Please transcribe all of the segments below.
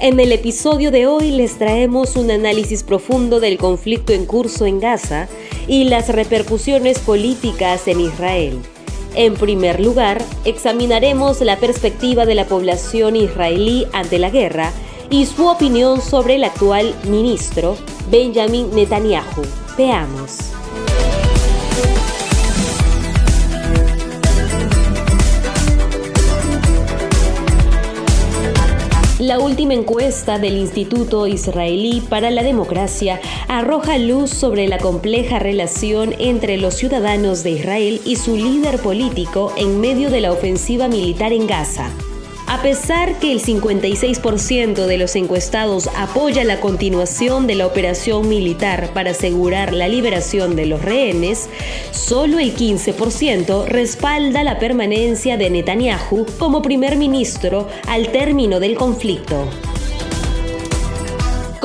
En el episodio de hoy les traemos un análisis profundo del conflicto en curso en Gaza y las repercusiones políticas en Israel. En primer lugar, examinaremos la perspectiva de la población israelí ante la guerra y su opinión sobre el actual ministro, Benjamin Netanyahu. Veamos. La última encuesta del Instituto Israelí para la Democracia arroja luz sobre la compleja relación entre los ciudadanos de Israel y su líder político en medio de la ofensiva militar en Gaza. A pesar que el 56% de los encuestados apoya la continuación de la operación militar para asegurar la liberación de los rehenes, solo el 15% respalda la permanencia de Netanyahu como primer ministro al término del conflicto.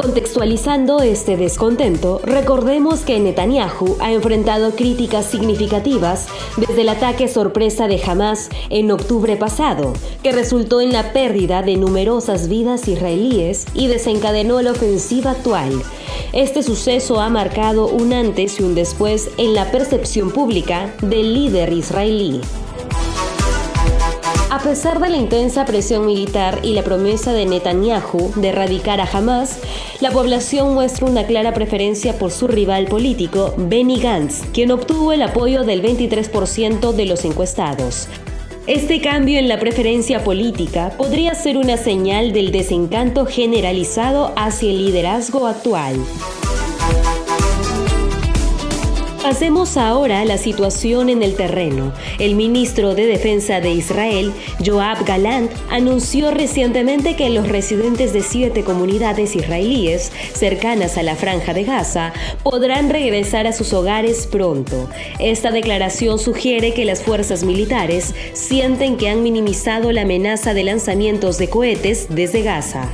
Contextualizando este descontento, recordemos que Netanyahu ha enfrentado críticas significativas desde el ataque sorpresa de Hamas en octubre pasado, que resultó en la pérdida de numerosas vidas israelíes y desencadenó la ofensiva actual. Este suceso ha marcado un antes y un después en la percepción pública del líder israelí. A pesar de la intensa presión militar y la promesa de Netanyahu de erradicar a Hamas, la población muestra una clara preferencia por su rival político, Benny Gantz, quien obtuvo el apoyo del 23% de los encuestados. Este cambio en la preferencia política podría ser una señal del desencanto generalizado hacia el liderazgo actual. Pasemos ahora a la situación en el terreno. El ministro de Defensa de Israel, Yoav Gallant, anunció recientemente que los residentes de 7 comunidades israelíes cercanas a la Franja de Gaza podrán regresar a sus hogares pronto. Esta declaración sugiere que las fuerzas militares sienten que han minimizado la amenaza de lanzamientos de cohetes desde Gaza.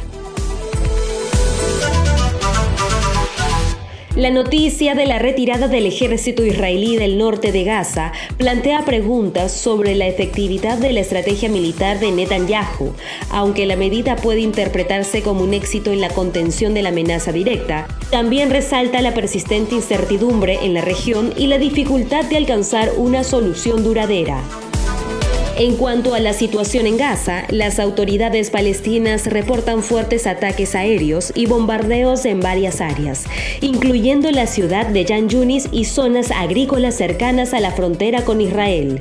La noticia de la retirada del ejército israelí del norte de Gaza plantea preguntas sobre la efectividad de la estrategia militar de Netanyahu. Aunque la medida puede interpretarse como un éxito en la contención de la amenaza directa, también resalta la persistente incertidumbre en la región y la dificultad de alcanzar una solución duradera. En cuanto a la situación en Gaza, las autoridades palestinas reportan fuertes ataques aéreos y bombardeos en varias áreas, incluyendo la ciudad de Jan Yunis y zonas agrícolas cercanas a la frontera con Israel.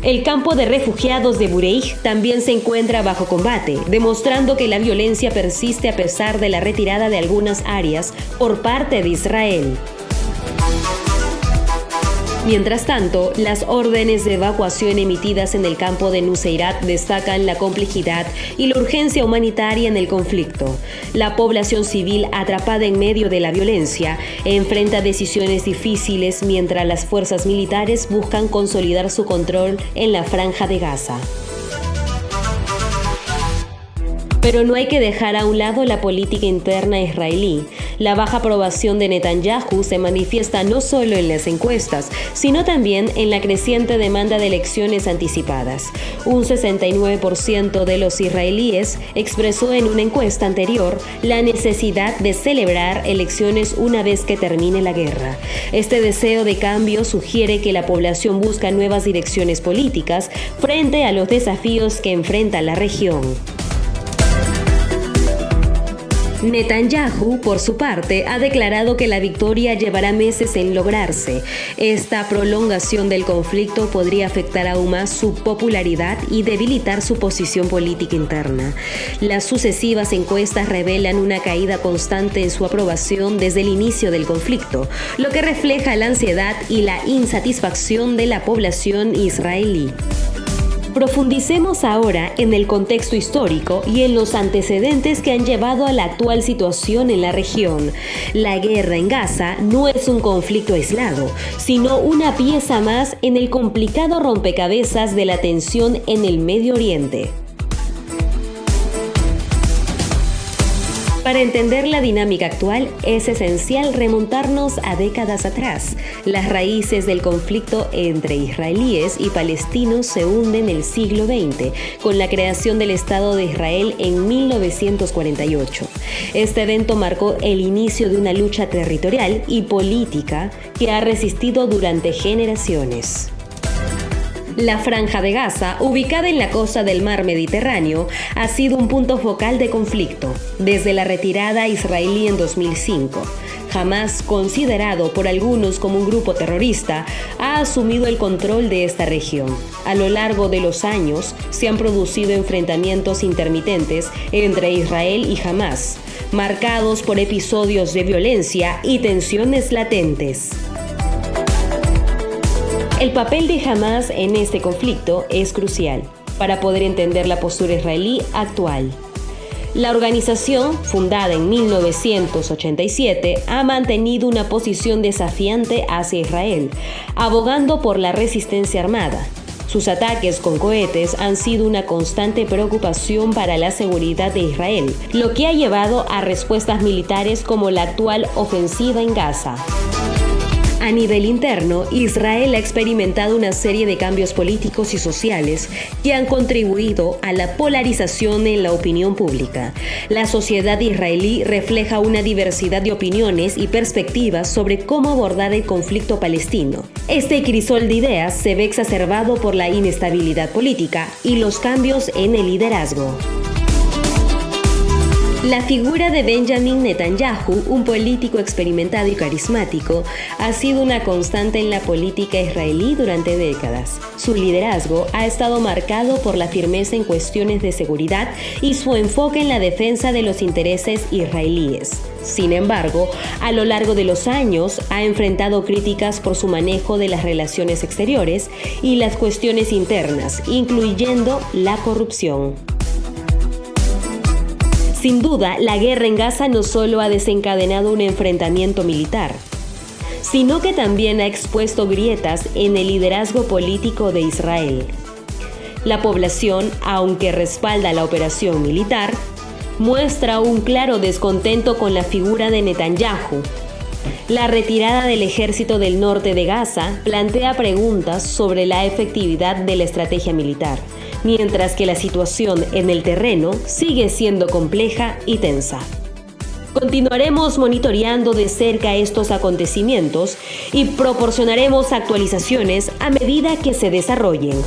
El campo de refugiados de Bureij también se encuentra bajo combate, demostrando que la violencia persiste a pesar de la retirada de algunas áreas por parte de Israel. Mientras tanto, las órdenes de evacuación emitidas en el campo de Nuseirat destacan la complejidad y la urgencia humanitaria en el conflicto. La población civil atrapada en medio de la violencia enfrenta decisiones difíciles mientras las fuerzas militares buscan consolidar su control en la Franja de Gaza. Pero no hay que dejar a un lado la política interna israelí. La baja aprobación de Netanyahu se manifiesta no solo en las encuestas, sino también en la creciente demanda de elecciones anticipadas. Un 69% de los israelíes expresó en una encuesta anterior la necesidad de celebrar elecciones una vez que termine la guerra. Este deseo de cambio sugiere que la población busca nuevas direcciones políticas frente a los desafíos que enfrenta la región. Netanyahu, por su parte, ha declarado que la victoria llevará meses en lograrse. Esta prolongación del conflicto podría afectar aún más su popularidad y debilitar su posición política interna. Las sucesivas encuestas revelan una caída constante en su aprobación desde el inicio del conflicto, lo que refleja la ansiedad y la insatisfacción de la población israelí. Profundicemos ahora en el contexto histórico y en los antecedentes que han llevado a la actual situación en la región. La guerra en Gaza no es un conflicto aislado, sino una pieza más en el complicado rompecabezas de la tensión en el Medio Oriente. Para entender la dinámica actual es esencial remontarnos a décadas atrás. Las raíces del conflicto entre israelíes y palestinos se hunden en el siglo XX, con la creación del Estado de Israel en 1948. Este evento marcó el inicio de una lucha territorial y política que ha resistido durante generaciones. La Franja de Gaza, ubicada en la costa del mar Mediterráneo, ha sido un punto focal de conflicto desde la retirada israelí en 2005. Hamás, considerado por algunos como un grupo terrorista, ha asumido el control de esta región. A lo largo de los años, se han producido enfrentamientos intermitentes entre Israel y Hamás, marcados por episodios de violencia y tensiones latentes. El papel de Hamás en este conflicto es crucial para poder entender la postura israelí actual. La organización, fundada en 1987, ha mantenido una posición desafiante hacia Israel, abogando por la resistencia armada. Sus ataques con cohetes han sido una constante preocupación para la seguridad de Israel, lo que ha llevado a respuestas militares como la actual ofensiva en Gaza. A nivel interno, Israel ha experimentado una serie de cambios políticos y sociales que han contribuido a la polarización en la opinión pública. La sociedad israelí refleja una diversidad de opiniones y perspectivas sobre cómo abordar el conflicto palestino. Este crisol de ideas se ve exacerbado por la inestabilidad política y los cambios en el liderazgo. La figura de Benjamin Netanyahu, un político experimentado y carismático, ha sido una constante en la política israelí durante décadas. Su liderazgo ha estado marcado por la firmeza en cuestiones de seguridad y su enfoque en la defensa de los intereses israelíes. Sin embargo, a lo largo de los años ha enfrentado críticas por su manejo de las relaciones exteriores y las cuestiones internas, incluyendo la corrupción. Sin duda, la guerra en Gaza no solo ha desencadenado un enfrentamiento militar, sino que también ha expuesto grietas en el liderazgo político de Israel. La población, aunque respalda la operación militar, muestra un claro descontento con la figura de Netanyahu. La retirada del ejército del norte de Gaza plantea preguntas sobre la efectividad de la estrategia militar, mientras que la situación en el terreno sigue siendo compleja y tensa. Continuaremos monitoreando de cerca estos acontecimientos y proporcionaremos actualizaciones a medida que se desarrollen.